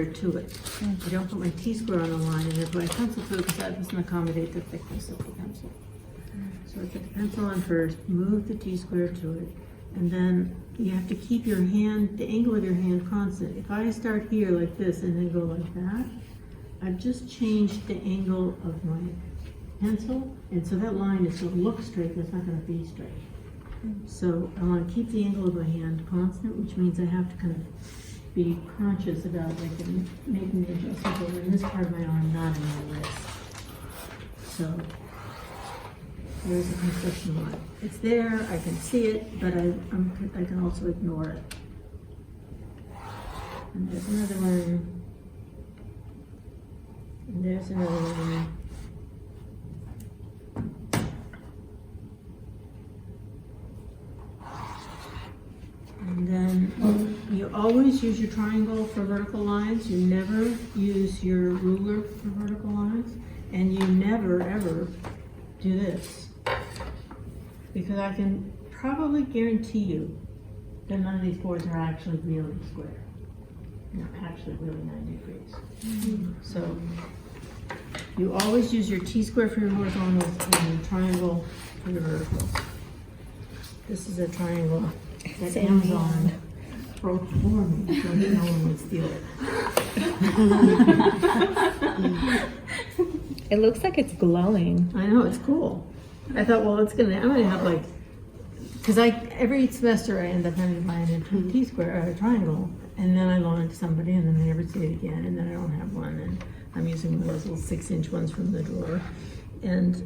to it. I don't put my T-square on the line, and I put my pencil through because that doesn't accommodate the thickness of the pencil. So I put the pencil on first, move the T-square to it, and then you have to keep your hand, the angle of your hand constant. If I start here like this and then go like that, I've just changed the angle of my pencil, and so that line is going to look straight, but it's not going to be straight. So I want to keep the angle of my hand constant, which means I have to kind of be conscious about like making the adjustments over in this part of my arm, not in my wrist. So there's a construction line. It's there, I can see it, but I can also ignore it. And there's another one. And there's another one. And then you always use your triangle for vertical lines. You never use your ruler for vertical lines. And you never, ever do this. Because I can probably guarantee you that none of these boards are actually really square. They're actually really 90 degrees. So you always use your T-square for your horizontals and your triangle for your verticals. This is a triangle that Amazon broke for me, so no one would steal it. It looks like it's glowing. I know, it's cool. I thought, well, I'm gonna have like, because every semester I end up having to buy a T-square or a triangle, and then I loan it to somebody, and then they never see it again, and then I don't have one, and I'm using one of those little 6-inch ones from the drawer, and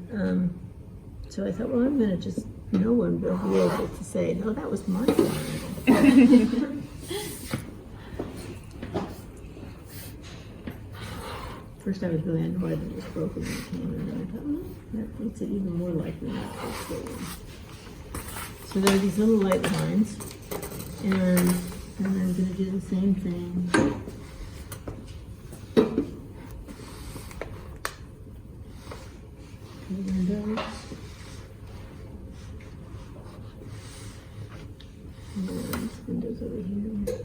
so I thought, well, I'm gonna just, no one will be able to say, no, that was my triangle. First I was really annoyed that it was broken when it came, and then I thought, well, that makes it even more likely not to stay in. So there are these little light lines, and I'm going to do the same thing. The windows. And these windows over here.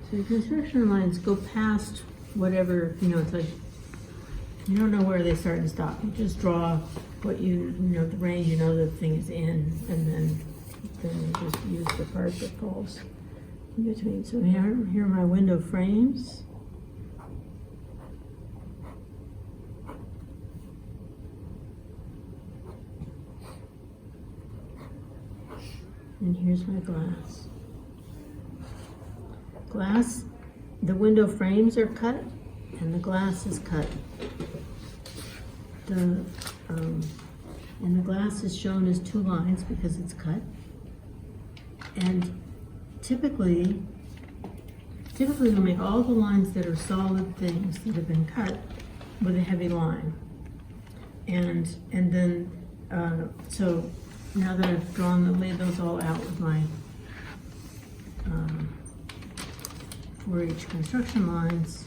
So your construction lines go past whatever, it's like, you don't know where they start and stop. You just draw what the range the thing is in, and then you just use the part that falls in between. So here are my window frames. And here's my glass. The window frames are cut, and the glass is cut. And the glass is shown as 2 lines because it's cut. And typically we'll make all the lines that are solid things that have been cut with a heavy line. And then, so now that I've laid those all out with my 4H construction lines,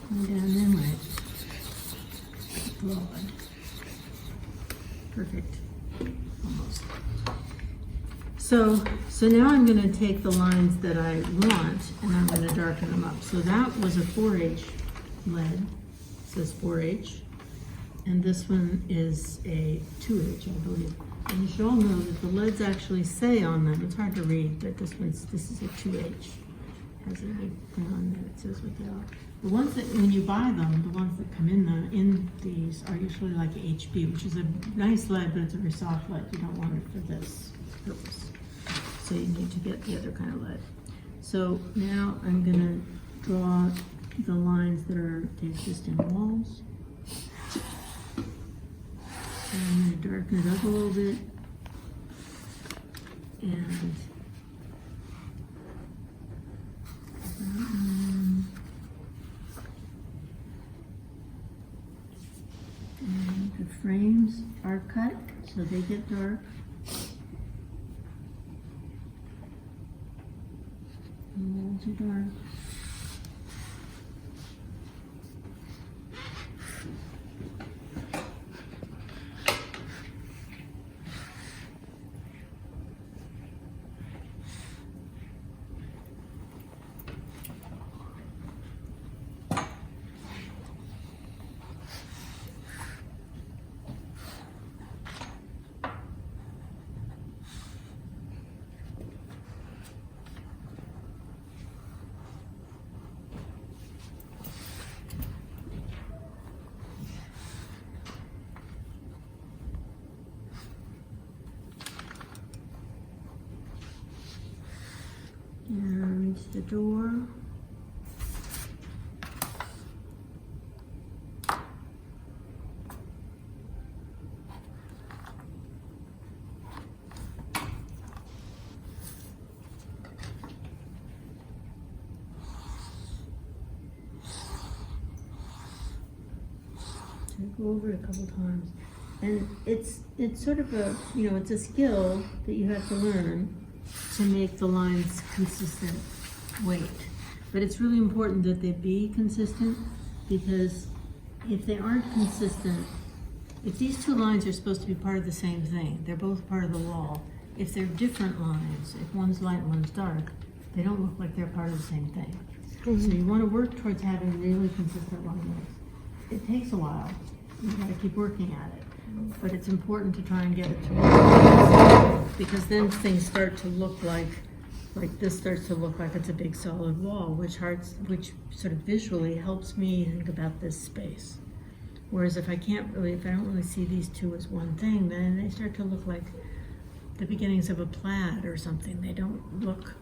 and down there my broad. Perfect. Almost. So now I'm going to take the lines that I want and I'm going to darken them up. So that was a 4H lead. It says 4H. And this one is a 2H, I believe. And you should all know that the leads actually say on them, it's hard to read, but this is a 2H. Has a big thing on there that says what they are. The ones that, when you buy them, the ones that come in these are usually like HB, which is a nice lead, but it's a very soft lead. You don't want it for this purpose. So you need to get the other kind of lead. So now I'm gonna draw the lines that are the existing walls. And I'm gonna darken it up a little bit. And the frames are cut, so they get dark. The walls are dark. And the door. So go over it a couple times. And it's sort of a, it's a skill that you have to learn to make the lines consistent weight. But it's really important that they be consistent, because if they aren't consistent, if these two lines are supposed to be part of the same thing, they're both part of the wall. If they're different lines, if one's light and one's dark, they don't look like they're part of the same thing. So you want to work towards having really consistent lines. It takes a while. You got to keep working at it. But it's important to try and get it to work, because then things start to look like this starts to look like it's a big solid wall, which sort of visually helps me think about this space. Whereas if I don't really see these two as one thing, then they start to look like the beginnings of a plaid or something. They don't look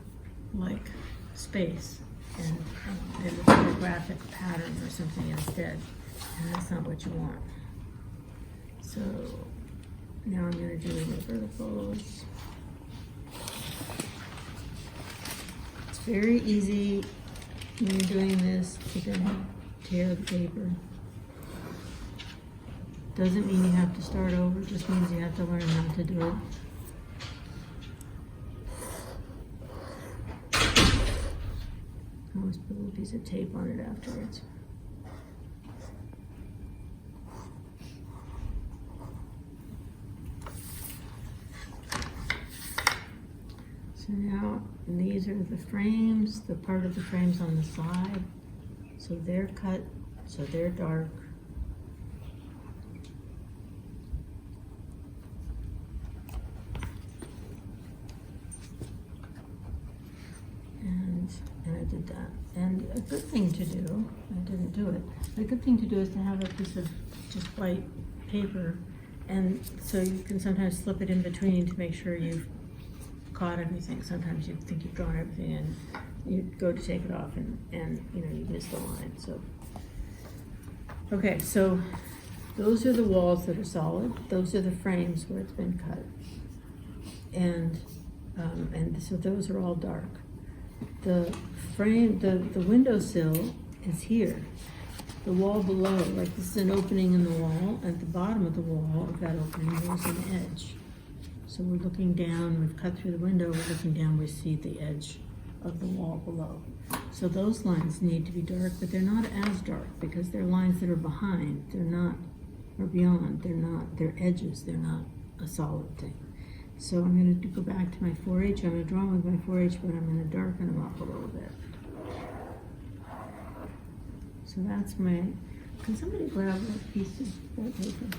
like space, and they look like a graphic pattern or something instead, and that's not what you want. So now I'm going to do the verticals. It's very easy when you're doing this to then tear the paper. Doesn't mean you have to start over, it just means you have to learn how to do it. I always put a little piece of tape on it afterwards. So now these are the frames, the part of the frames on the side. So they're cut, so they're dark. And I did that. And a good thing to do, I didn't do it, but a good thing to do is to have a piece of just white paper, and so you can sometimes slip it in between to make sure you've caught everything. Sometimes you think you've drawn everything and you go to take it off and you miss the line. So okay, so those are the walls that are solid. Those are the frames where it's been cut, and so those are all dark. The frame, the windowsill is here. The wall below, like this is an opening in the wall. At the bottom of the wall of that opening, there's an edge. So we're looking down, we've cut through the window, we're looking down, we see the edge of the wall below. So those lines need to be dark, but they're not as dark because they're lines that are behind, they're not, or beyond, they're edges, they're not a solid thing. So I'm going to go back to my 4H, I'm going to draw them with my 4H, but I'm going to darken them up a little bit. So that's my, can somebody grab that piece of that paper?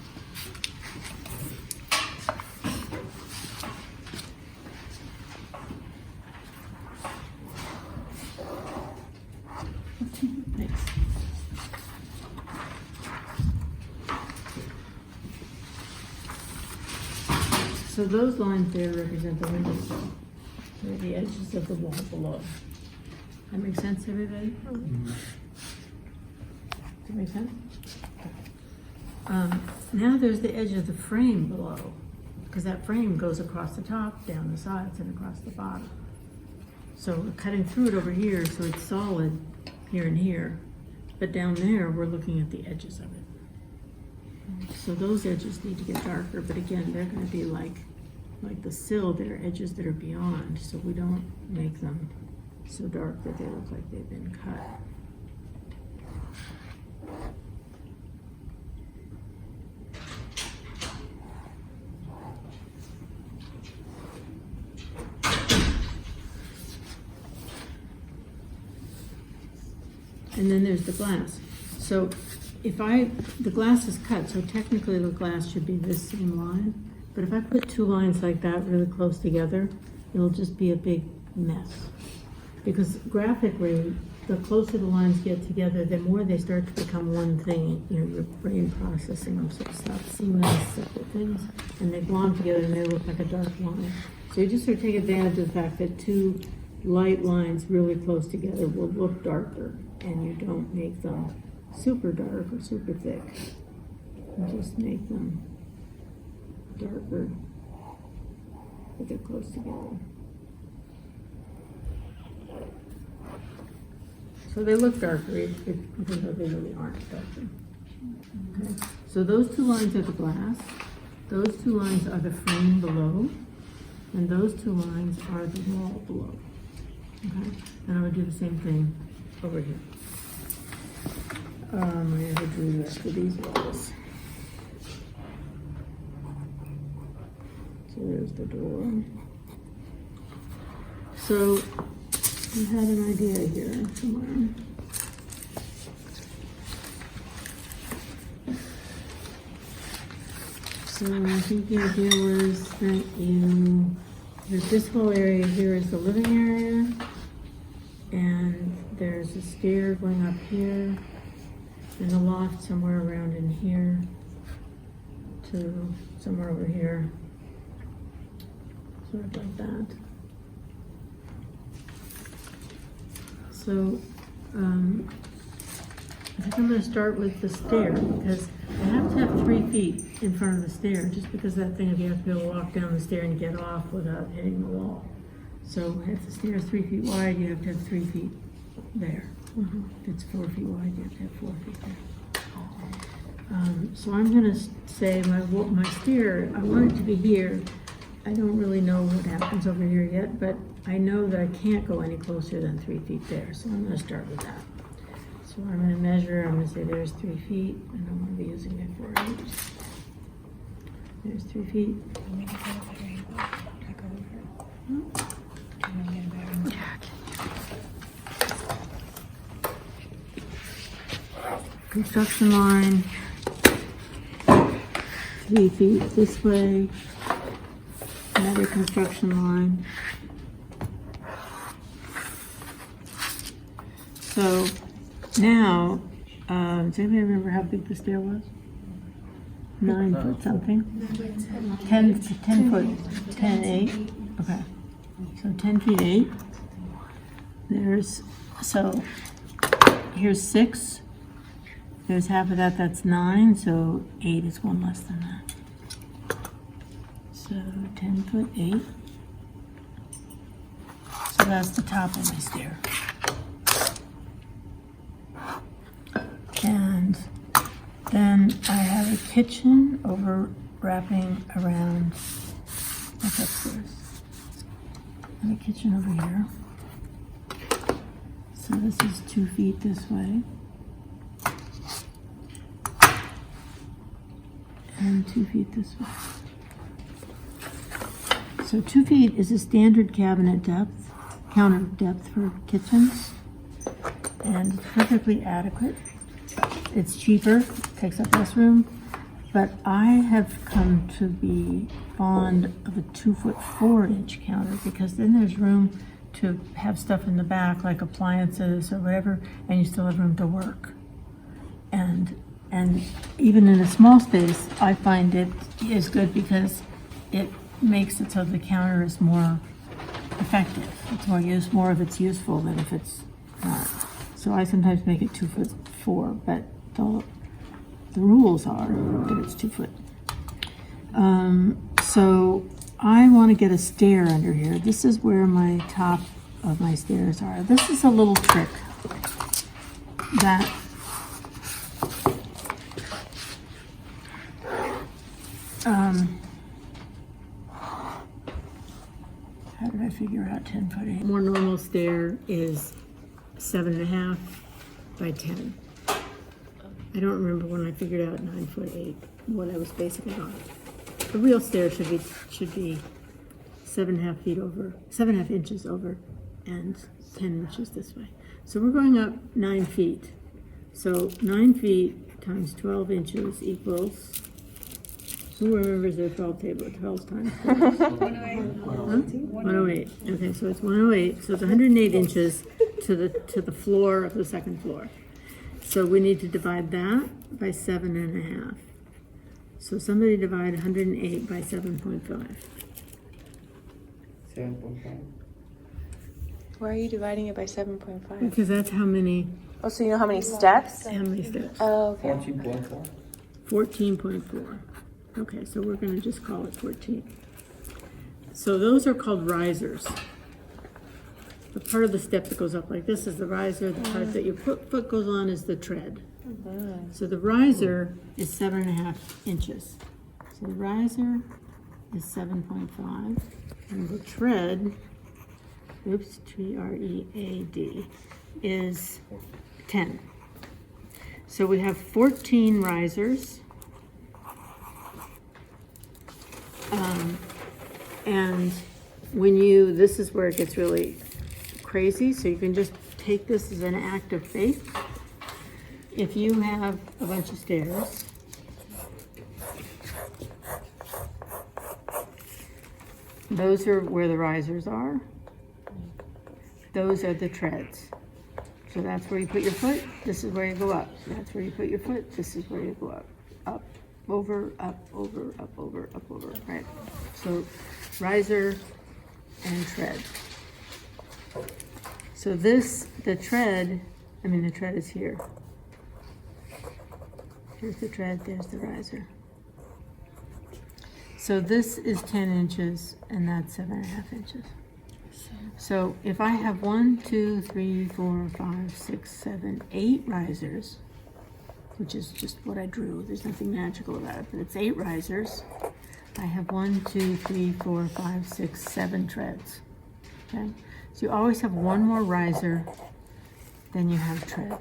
Thanks. So those lines there represent the windowsill. They're the edges of the wall below. That make sense, everybody? Mhm. Does that make sense? Now there's the edge of the frame below, because that frame goes across the top, down the sides, and across the bottom. So we're cutting through it over here, so it's solid here and here. But down there, we're looking at the edges of it. So those edges need to get darker, but again, they're gonna be like the sill, they're edges that are beyond, so we don't make them so dark that they look like they've been cut. And then there's the glass. So the glass is cut, so technically the glass should be this same line. But if I put two lines like that really close together, it'll just be a big mess. Because graphically, the closer the lines get together, the more they start to become one thing. You know, your brain processing them, so it stops seeming as separate things. And they glom together and they look like a dark line. So you just sort of take advantage of the fact that two light lines really close together will look darker. And you don't make them super dark or super thick. You just make them darker, but they're close together. So they look darker, even though they really aren't darker. Okay. So those two lines are the glass, those two lines are the frame below, and those two lines are the wall below. Okay, and I would do the same thing over here. I never drew the rest of these walls. So there's the door. So we had an idea here somewhere. So I think the idea was that this whole area here is the living area, and there's a stair going up here, and a loft somewhere around in here to somewhere over here, sort of like that. So I think I'm going to start with the stair, because I have to have 3 feet in front of the stair, just because that thing, if you have to be able to walk down the stair and get off without hitting the wall. So if the stair is 3 feet wide, you have to have 3 feet there. If it's 4 feet wide, you have to have 4 feet there. So I'm gonna say my stair, I want it to be here. I don't really know what happens over here yet, but I know that I can't go any closer than 3 feet there, so I'm gonna start with that. So I'm gonna measure, I'm gonna say there's 3 feet, and I'm gonna be using it for 8. There's 3 feet. Construction line, 3 feet this way, another construction line. So now, does anybody remember how big the stair was? 9 foot something? 10 foot, 10, 8, okay. So 10 feet 8. So here's 6. There's half of that, that's 9, so 8 is 1 less than that. So 10 foot 8. So that's the top of my stair. And then I have a kitchen wrapping around, what's upstairs? I have a kitchen over here. So this is 2 feet this way. And 2 feet this way. So 2 feet is a standard cabinet depth, counter depth for kitchens, and it's perfectly adequate. It's cheaper, takes up less room, but I have come to be fond of a 2 foot 4 inch counter, because then there's room to have stuff in the back, like appliances or whatever, and you still have room to work. And even in a small space, I find it is good because it makes it so the counter is more effective. It's more of it's useful than if it's not. So I sometimes make it 2'4", but the rules are that it's 2 foot. So I want to get a stair under here. This is where my top of my stairs are. This is a little trick that how did I figure out 10 foot 8? More normal stair is 7.5 by 10. I don't remember when I figured out 9 foot 8 what I was basically on. The real stair should be 7.5 feet over, 7.5 inches over, and 10 inches this way. So we're going up 9 feet. So 9 feet times 12 inches equals. Who remembers their 12 table? 12 times 12. 108. Okay, so it's 108. So it's 108 inches to the floor of the second floor. So we need to divide that by 7.5. So somebody divide 108 by 7.5. 7.5. Why are you dividing it by 7.5? Because that's how many Oh, so you know how many steps? steps. Oh, okay. 14.4. 14.4. Okay, so we're going to just call it 14. So those are called risers. The part of the step that goes up like this is the riser. The part that your foot goes on is the tread. So the riser is 7.5 inches. So the riser is 7.5, and the tread, oops, T-R-E-A-D, is 10. So we have 14 risers. And when this is where it gets really crazy, so you can just take this as an act of faith. If you have a bunch of stairs, those are where the risers are. Those are the treads. So that's where you put your foot, this is where you go up. That's where you put your foot, this is where you go up. Up, over, up, over, up, over, up, over, right? So riser and tread. So the tread is here. Here's the tread, there's the riser. So this is 10 inches and that's 7.5 inches. So if I have 1, 2, 3, 4, 5, 6, 7, 8 risers, which is just what I drew, there's nothing magical about it, but it's 8 risers. I have 1, 2, 3, 4, 5, 6, 7 treads. Okay? So you always have one more riser than you have tread.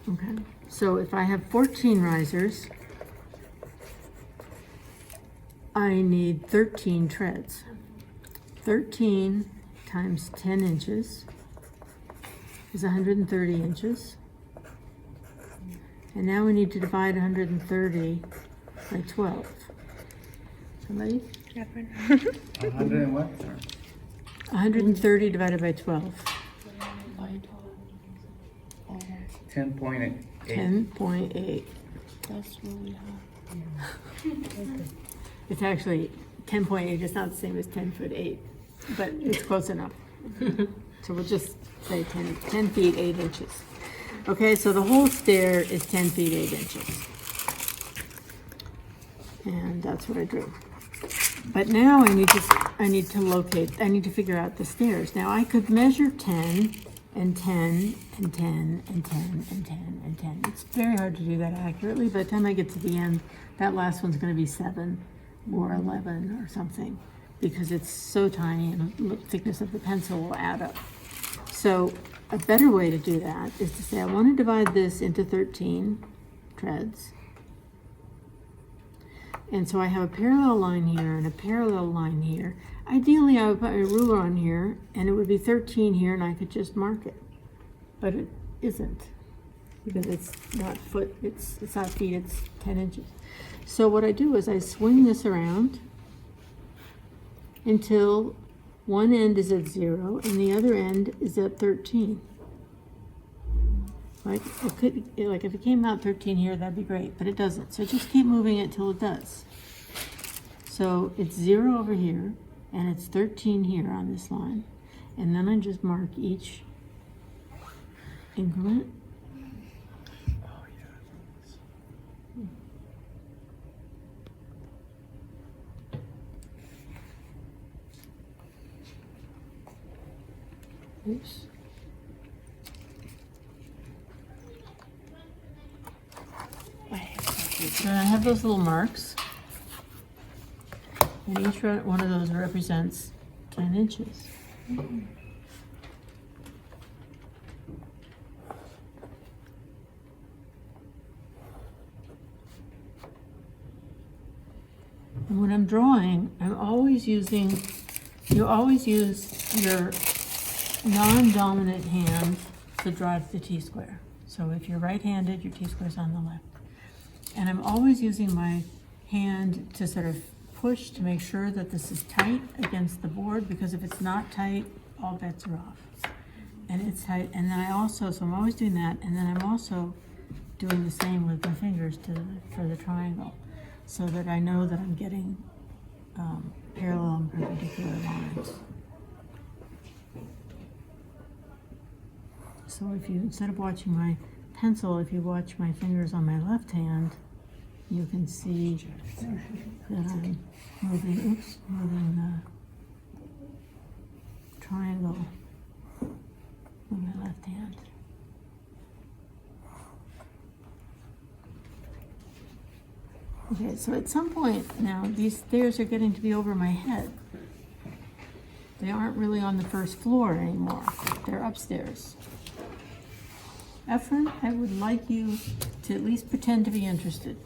Okay? So if I have 14 risers, I need 13 treads. 13 times 10 inches is 130 inches. And now we need to divide 130 by 12. Somebody? 100 and what? 130 divided by 12. 10.8. 10.8. That's what we have. It's actually 10.8. It's not the same as 10 foot 8, but it's close enough. So we'll just say 10 feet 8 inches. Okay, so the whole stair is 10 feet 8 inches. And that's what I drew. But now I need to figure out the stairs. Now I could measure 10 and 10 and 10 and 10 and 10 and 10. It's very hard to do that accurately. By the time I get to the end, that last one's going to be 7 or 11 or something because it's so tiny and the thickness of the pencil will add up. So a better way to do that is to say I want to divide this into 13 treads. And so I have a parallel line here and a parallel line here. Ideally, I would put a ruler on here and it would be 13 here and I could just mark it. But it isn't because it's not foot, it's not feet, it's 10 inches. So what I do is I swing this around until one end is at 0 and the other end is at 13. Like if it came out 13 here, that'd be great, but it doesn't. So just keep moving it till it does. So it's 0 over here, and it's 13 here on this line. And then I just mark each increment. Oh, yeah. Oops. So I have those little marks. And each one of those represents 10 inches. And when I'm drawing, I'm always using, you always use your non-dominant hand to drive the T-square. So if you're right-handed, your T-square's on the left. And I'm always using my hand to sort of push to make sure that this is tight against the board, because if it's not tight, all bets are off. And it's tight, and then I also, so I'm always doing that, and then I'm also doing the same with my fingers for the triangle, so that I know that I'm getting parallel and perpendicular lines. So if you, instead of watching my pencil, if you watch my fingers on my left hand, you can see that I'm moving the triangle with my left hand. Okay, so at some point now, these stairs are getting to be over my head. They aren't really on the first floor anymore. They're upstairs. Efren, I would like you to at least pretend to be interested.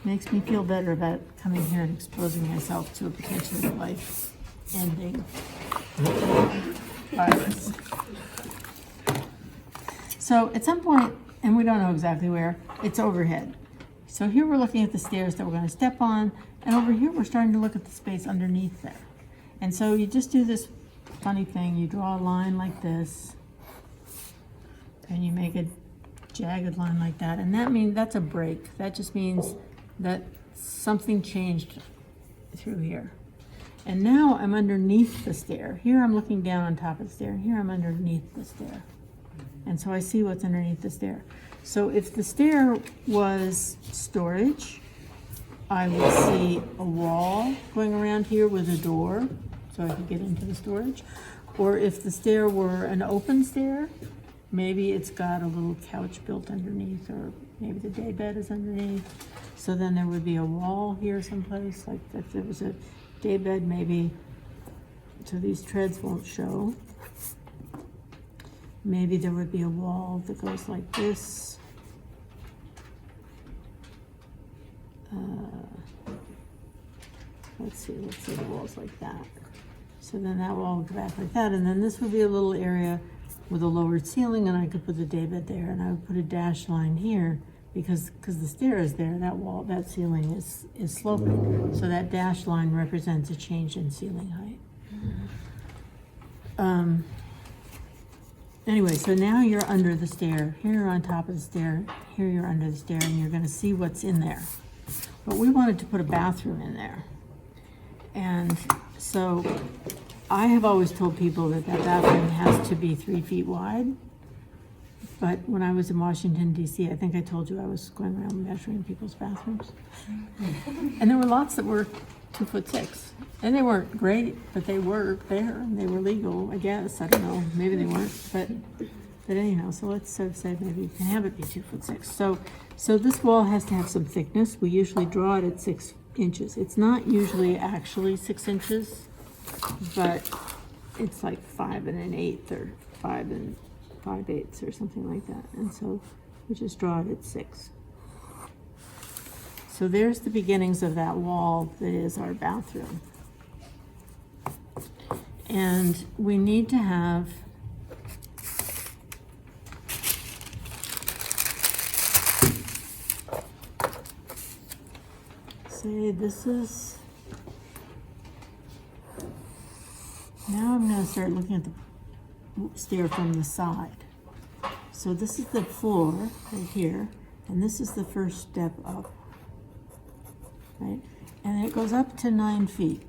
Makes me feel better about coming here and exposing myself to a potentially life-ending virus. So at some point, and we don't know exactly where, it's overhead. So here we're looking at the stairs that we're going to step on, and over here we're starting to look at the space underneath there. And so you just do this funny thing, you draw a line like this, and you make a jagged line like that, and that means that's a break. That just means that something changed through here. And now I'm underneath the stair. Here I'm looking down on top of the stair, and here I'm underneath the stair. And so I see what's underneath the stair. So if the stair was storage, I would see a wall going around here with a door, so I could get into the storage. Or if the stair were an open stair, maybe it's got a little couch built underneath, or maybe the day bed is underneath. So then there would be a wall here someplace, like if there was a day bed, maybe, so these treads won't show. Maybe there would be a wall that goes like this. Let's see the walls like that. So then that wall would go back like that, and then this would be a little area with a lowered ceiling, and I could put the daybed there, and I would put a dash line here, because the stair is there, that ceiling is sloping. So that dash line represents a change in ceiling height. Anyway, so now you're under the stair. Here you're on top of the stair. Here you're under the stair, and you're going to see what's in there. But we wanted to put a bathroom in there. And so I have always told people that bathroom has to be 3 feet wide. But when I was in Washington, D.C., I think I told you I was going around measuring people's bathrooms. And there were lots that were 2'6". And they weren't great, but they were there, and they were legal, I guess. I don't know, maybe they weren't, but anyhow, so let's sort of say maybe you can have it be 2'6". So this wall has to have some thickness. We usually draw it at 6 inches. It's not usually actually 6 inches, but it's like 5 1/8 or 5 5/8 or something like that. And so we just draw it at 6. So there's the beginnings of that wall that is our bathroom. And we need to have say this is, now I'm going to start looking at the stair from the side. So this is the floor right here, and this is the first step up, right? And it goes up to 9 feet.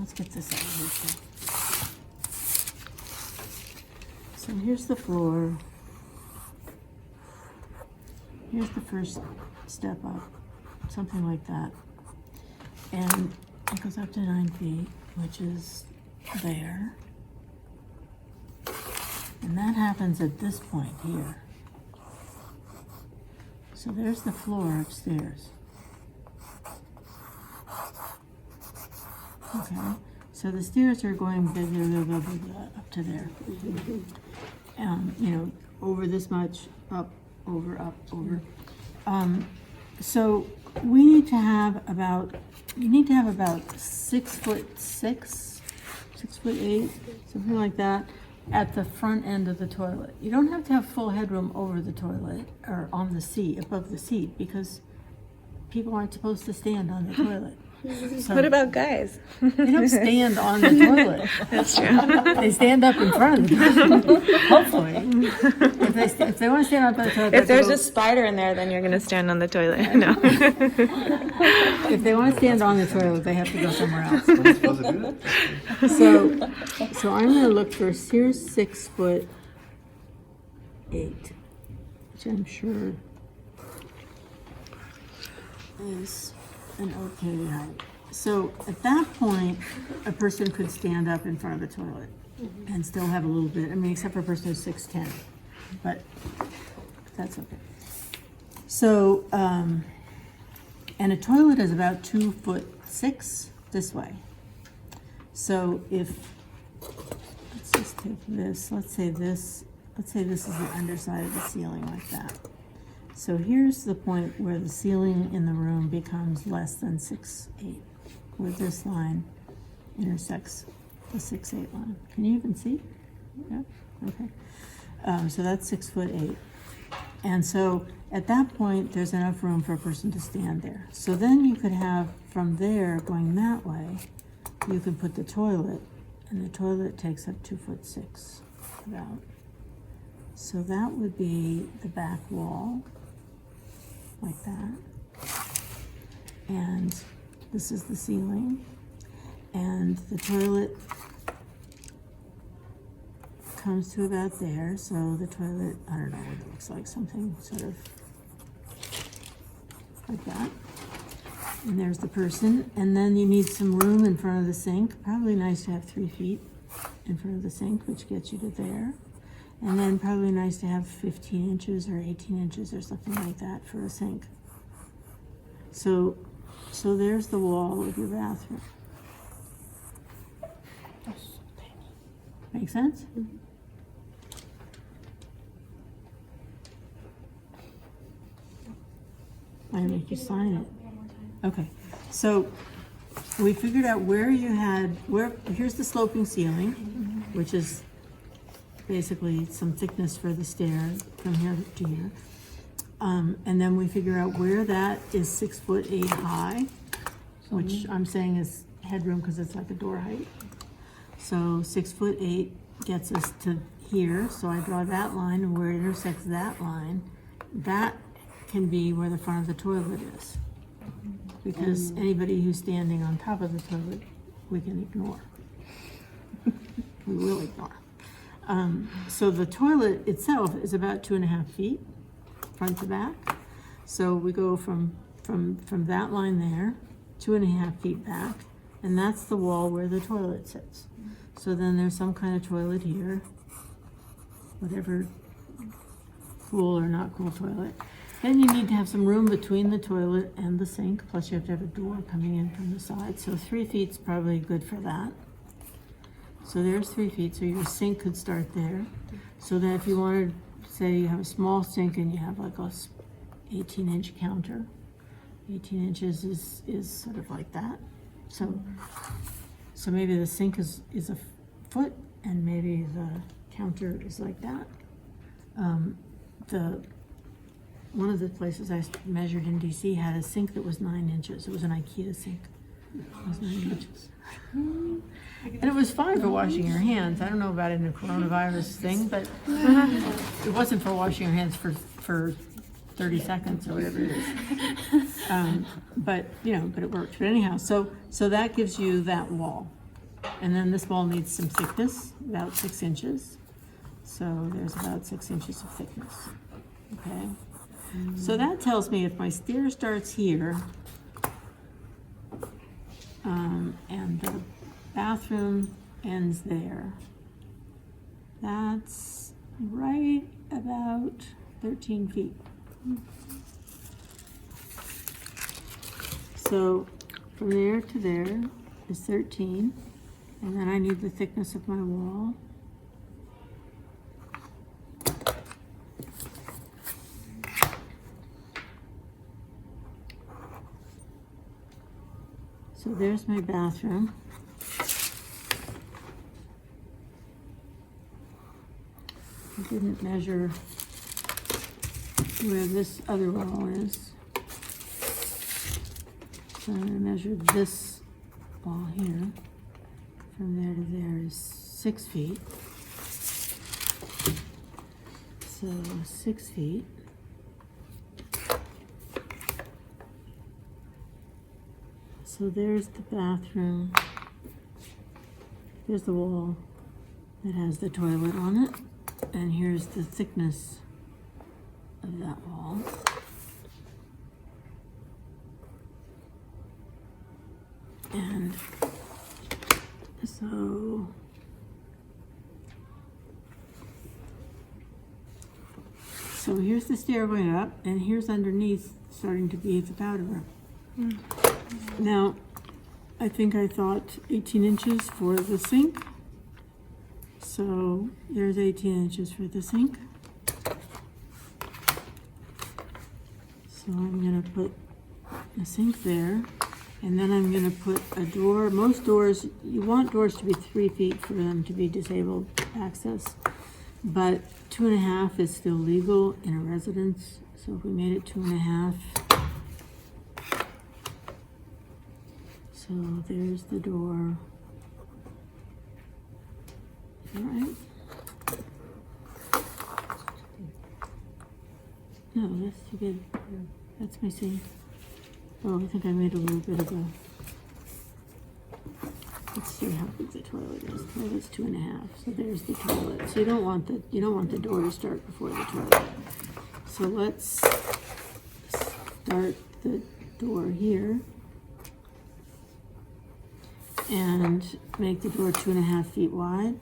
let's get this out of here too. So here's the floor. Here's the first step up, something like that. And it goes up to 9 feet, which is there. And that happens at this point here. So there's the floor upstairs. Okay, so the stairs are going blah, blah, blah, blah, blah, blah, up to there. You know, over this much, up, over, so we need to have about, you need to have about 6'6", 6'8", something like that, at the front end of the toilet. You don't have to have full headroom over the toilet or on the seat, above the seat, because people aren't supposed to stand on the toilet. So What about guys? they don't stand on the toilet. That's true. They stand up in front of the toilet, hopefully. If they want to stand up on the toilet, If they there's go- a spider in there, then you're going to stand on the toilet. No. if they want to stand on the toilet, they have to go somewhere else. Am I supposed to do that? So I'm going to look for, here's 6'8", which I'm sure is an okay height. So at that point, a person could stand up in front of the toilet and still have a little bit, I mean, except for a person who's 6'10", but that's okay. So, and a toilet is about 2'6" this way. So if, let's just take this, let's say this is the underside of the ceiling like that. So here's the point where the ceiling in the room becomes less than 6'8", where this line intersects the 6'8" line. Can you even see? Yeah, okay. So that's 6'8". And so at that point, there's enough room for a person to stand there. So then you could have, from there, going that way, you could put the toilet, and the toilet takes up 2'6", about. So that would be the back wall, like that. And this is the ceiling. And the toilet comes to about there. So the toilet, I don't know what it looks like, something sort of like that. And there's the person. And then you need some room in front of the sink. Probably nice to have 3 feet in front of the sink, which gets you to there. And then probably nice to have 15 inches or 18 inches or something like that for a sink. So there's the wall of your bathroom. Make sense? I make you sign it. Okay, so we figured out where you had, here's the sloping ceiling, which is basically some thickness for the stair from here to here. And then we figure out where that is 6'8" high, which I'm saying is headroom because it's like a door height. So 6'8" gets us to here. So I draw that line, and where it intersects that line, that can be where the front of the toilet is. Because anybody who's standing on top of the toilet, we can ignore. We will ignore. So the toilet itself is about 2.5 feet, front to back. So we go from that line there, 2.5 feet back, and that's the wall where the toilet sits. So then there's some kind of toilet here, whatever cool or not cool toilet. Then you need to have some room between the toilet and the sink, plus you have to have a door coming in from the side. So 3 feet's probably good for that. So there's 3 feet, so your sink could start there. So that if you wanted, say you have a small sink and you have like a 18-inch counter, 18 inches is sort of like that. So maybe the sink is a foot and maybe the counter is like that. One of the places I measured in DC had a sink that was 9 inches. It was an IKEA sink. It was 9 inches. And it was fine for washing your hands. I don't know about it in a coronavirus thing, but it wasn't for washing your hands for 30 seconds or whatever it is. But it worked. But anyhow, so that gives you that wall. And then this wall needs some thickness, about 6 inches. So there's about 6 inches of thickness, okay? So that tells me if my stair starts here, and the bathroom ends there, that's right about 13 feet. So from there to there is 13, and then I need the thickness of my wall. So there's my bathroom. I didn't measure where this other wall is. So I'm going to measure this wall here. From there to there is 6 feet. So 6 feet. So there's the bathroom. There's the wall that has the toilet on it. And here's the thickness of that wall. And so here's the stair going up, and here's underneath starting to be the powder room. Now, I think I thought 18 inches for the sink. So there's 18 inches for the sink. So I'm going to put a sink there, and then I'm going to put a door. Most doors, you want doors to be 3 feet for them to be disabled access, but 2.5 is still legal in a residence. So if we made it 2.5. So there's the door. All right. No, that's too big. That's my sink. Oh, I think I made a little bit of a. Let's see how big the toilet is. Well, it's 2.5. So there's the toilet. So you don't want the door to start before the toilet. So let's start the door here and make the door 2.5 feet wide.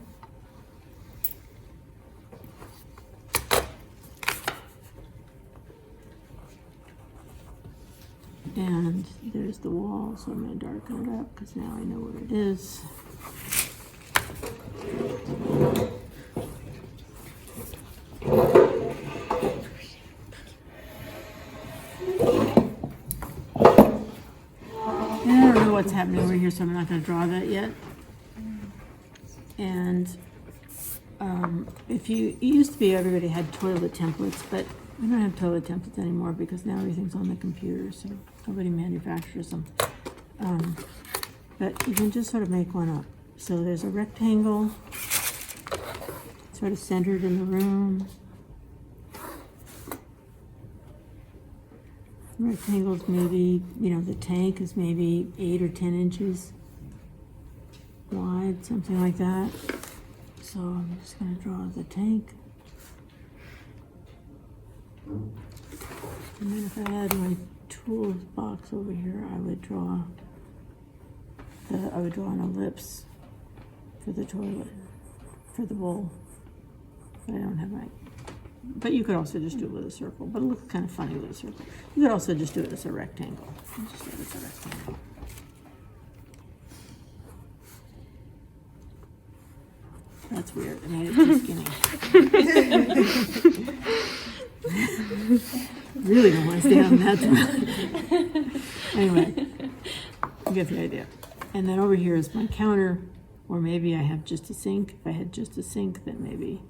And there's the wall, so I'm going to darken it up because now I know where it is. And I don't know what's happening over here, so I'm not going to draw that yet. And it used to be everybody had toilet templates, but we don't have toilet templates anymore because now everything's on the computer, so nobody manufactures them. But you can just sort of make one up. So there's a rectangle, sort of centered in the room. The rectangle's maybe, the tank is maybe 8 or 10 inches wide, something like that. So I'm just going to draw the tank. And then if I had my tools box over here, I would draw an ellipse for the toilet, for the bowl. But I don't have my. But you could also just do it with a circle. But it looks kind of funny with a circle. You could also just do it as a rectangle. I'll just do it as a rectangle. That's weird. I made it too skinny. Really don't want to stay on that one. Anyway, you get the idea. And then over here is my counter, or maybe I have just a sink. If I had just a sink, then maybe.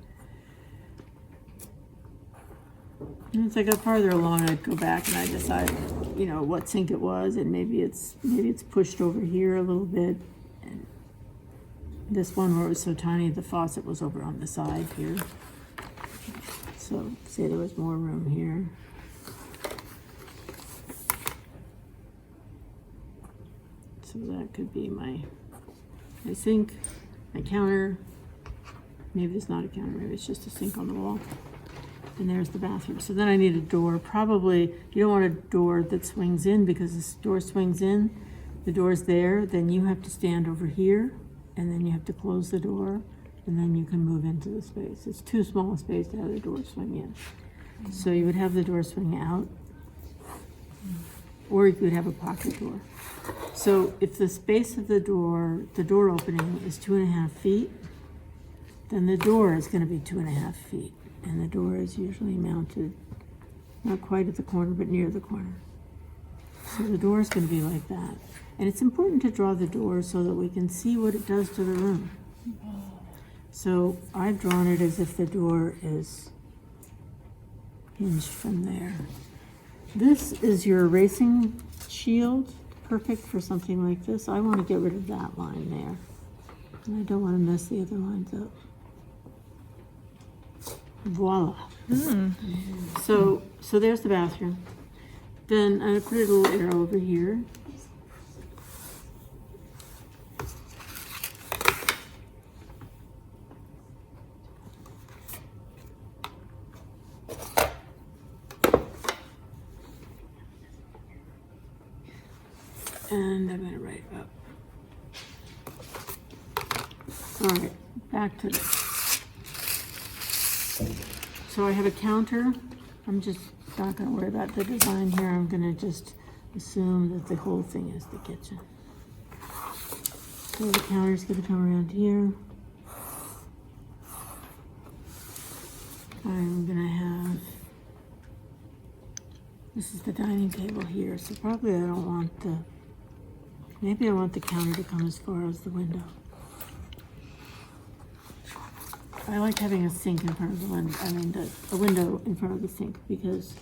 And as I got farther along, I'd go back and I'd decide, what sink it was, and maybe it's pushed over here a little bit. And this one where it was so tiny, the faucet was over on the side here. So say there was more room here. So that could be my my sink, my counter. Maybe it's not a counter, maybe it's just a sink on the wall. And there's the bathroom. So then I need a door. Probably, you don't want a door that swings in, because this door swings in, the door's there, then you have to stand over here, and then you have to close the door, and then you can move into the space. It's too small a space to have the door swing in. So you would have the door swing out, or you could have a pocket door. So if the space of the door opening is 2.5 feet, then the door is going to be 2.5 feet. And the door is usually mounted not quite at the corner, but near the corner. So the door is going to be like that. And it's important to draw the door so that we can see what it does to the room. So I've drawn it as if the door is hinged from there. This is your erasing shield, perfect for something like this. I want to get rid of that line there. And I don't want to mess the other lines up. Voila. So there's the bathroom. Then I put a little arrow over here. And I'm going to write up. All right, back to this. So I have a counter. I'm just not going to worry about the design here. I'm going to just assume that the whole thing is the kitchen. So the counter is going to come around here. I'm going to have, this is the dining table here, so probably I don't want the, maybe I want the counter to come as far as the window. I like having a sink in front of the window, a window in front of the sink, because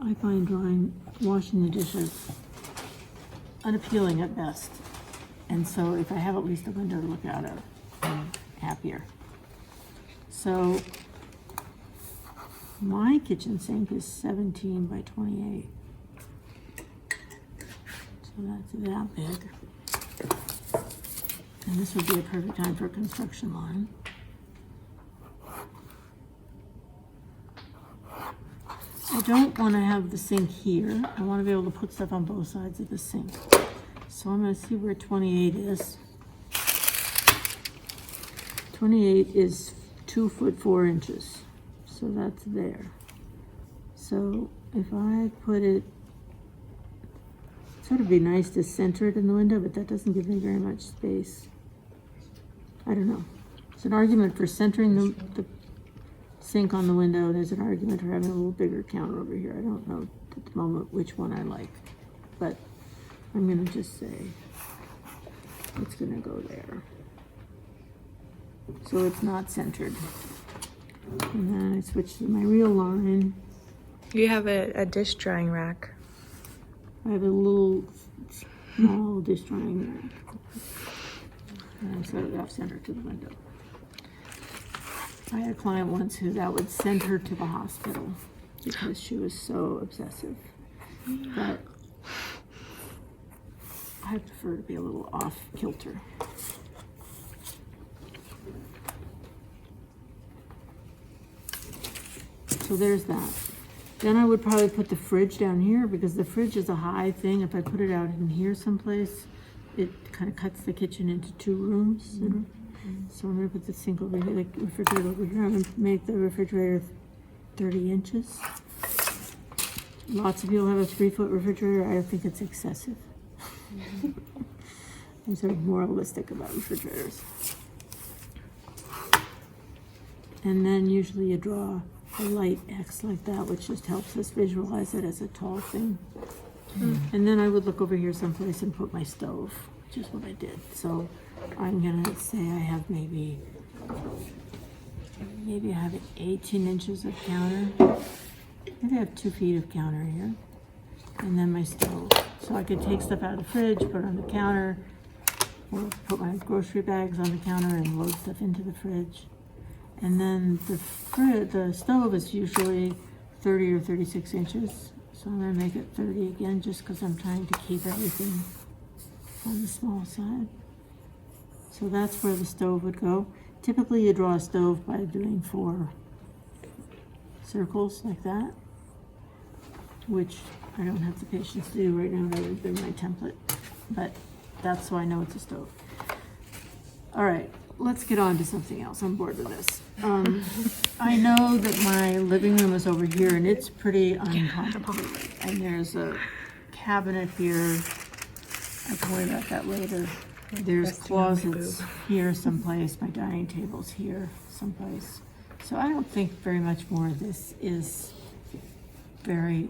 I find washing the dishes unappealing at best. And so if I have at least a window to look out of, I'm happier. So my kitchen sink is 17 by 28. So that's that big. And this would be a perfect time for a construction line. I don't want to have the sink here. I want to be able to put stuff on both sides of the sink. So I'm going to see where 28 is. 28 is 2 foot 4 inches. So that's there. So if I put it, sort of be nice to center it in the window, but that doesn't give me very much space. I don't know. It's an argument for centering the sink on the window. There's an argument for having a little bigger counter over here. I don't know at the moment which one I like, but I'm going to just say it's going to go there. So it's not centered. And then I switch to my real line. You have a dish drying rack. I have a little small dish drying rack. And I set it off center to the window. I had a client once who that would send her to the hospital because she was so obsessive. But I prefer to be a little off kilter. So there's that. Then I would probably put the fridge down here, because the fridge is a high thing. If I put it out in here someplace, it kind of cuts the kitchen into 2 rooms. So I'm going to put the sink over here, the refrigerator over here. I'm going to make the refrigerator 30 inches. Lots of people have a 3-foot refrigerator. I think it's excessive. I'm sort of moralistic about refrigerators. And then usually you draw a light X like that, which just helps us visualize it as a tall thing. And then I would look over here someplace and put my stove, which is what I did. So I'm gonna say I have maybe I have 18 inches of counter. Maybe I have 2 feet of counter here. And then my stove. So I could take stuff out of the fridge, put it on the counter, or put my grocery bags on the counter and load stuff into the fridge. And then the stove is usually 30 or 36 inches. So I'm going to make it 30 again, just because I'm trying to keep everything on the small side. So that's where the stove would go. Typically you draw a stove by doing 4 circles like that, which I don't have the patience to do right now, they're my template, but that's so I know it's a stove. All right, let's get on to something else. I'm bored with this. I know that my living room is over here and it's pretty uncomplicated. And there's a cabinet here. I can worry about that later. There's closets here someplace. My dining table's here someplace. So I don't think very much more of this is I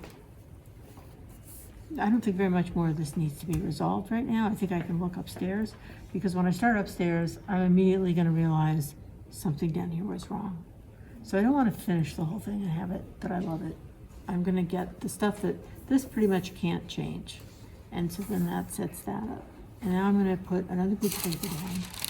don't think very much more of this needs to be resolved right now. I think I can look upstairs, because when I start upstairs, I'm immediately going to realize something down here was wrong. So I don't want to finish the whole thing and have it that I love it. I'm going to get the stuff that this pretty much can't change. And so then that sets that up. And now I'm going to put another big paper down.